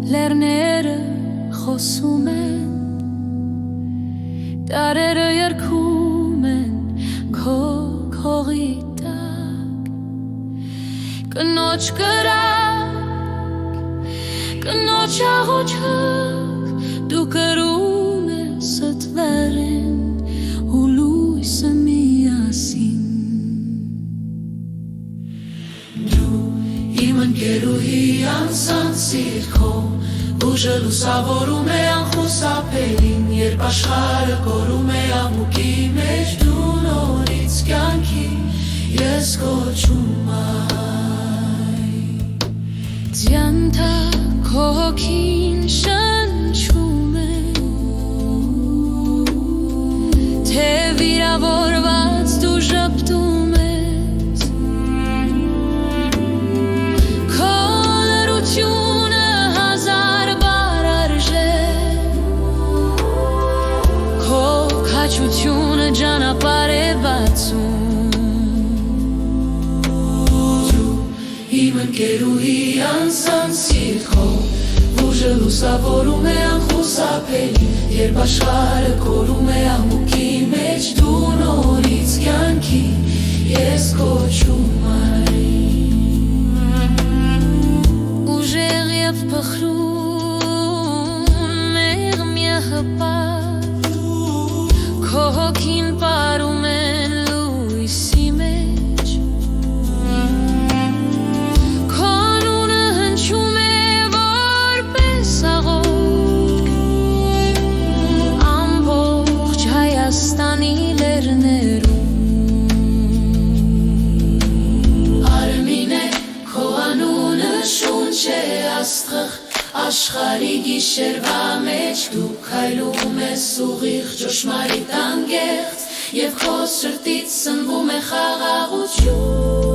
լեռները խոսում են, տարերը երգում են քո քողի տակ, կնոջ կրակ, կնոջ աղոթք, դու կրում ես ըտվերեն ու լույսը միասին։ Դու իմ ընկերուհի անսանսիր քո, ուժը լուսավորում է անխուսափելին, երբ աշխարհը կորում է ամուկի մեջ, դու նորից կյանքի ես կոչում այ։ Ձյանթա քո հոգին շնչում է, թե վիրավորված դու ժպտում ես, քո լրությունը հազար բառ արժե, քո քաջությունը ճանապարհ է բացում։ Իմ ընկերուհի անսանսիր քո, ուժը լուսավորում է անխուսափելի, երբ աշխարհը կորում է ամուկի մեջ, դու նորից կյանքի ես կոչում այ։ Ուժեղ և փխրուն մեղմյահպատ, քո հոգին պարում են լույսի մեջ, քո անունը հնչում է որպես աղոթք ամբողջ Հայաստանի լեռներում։ Արմինե, քո անունը շունչ է աստղ, աշխարհի գիշերվա մեջ դու քայլում ես ուղիղ ճշմարիտ անգեղծ, և քո սրտից սնվում է խաղաղություն։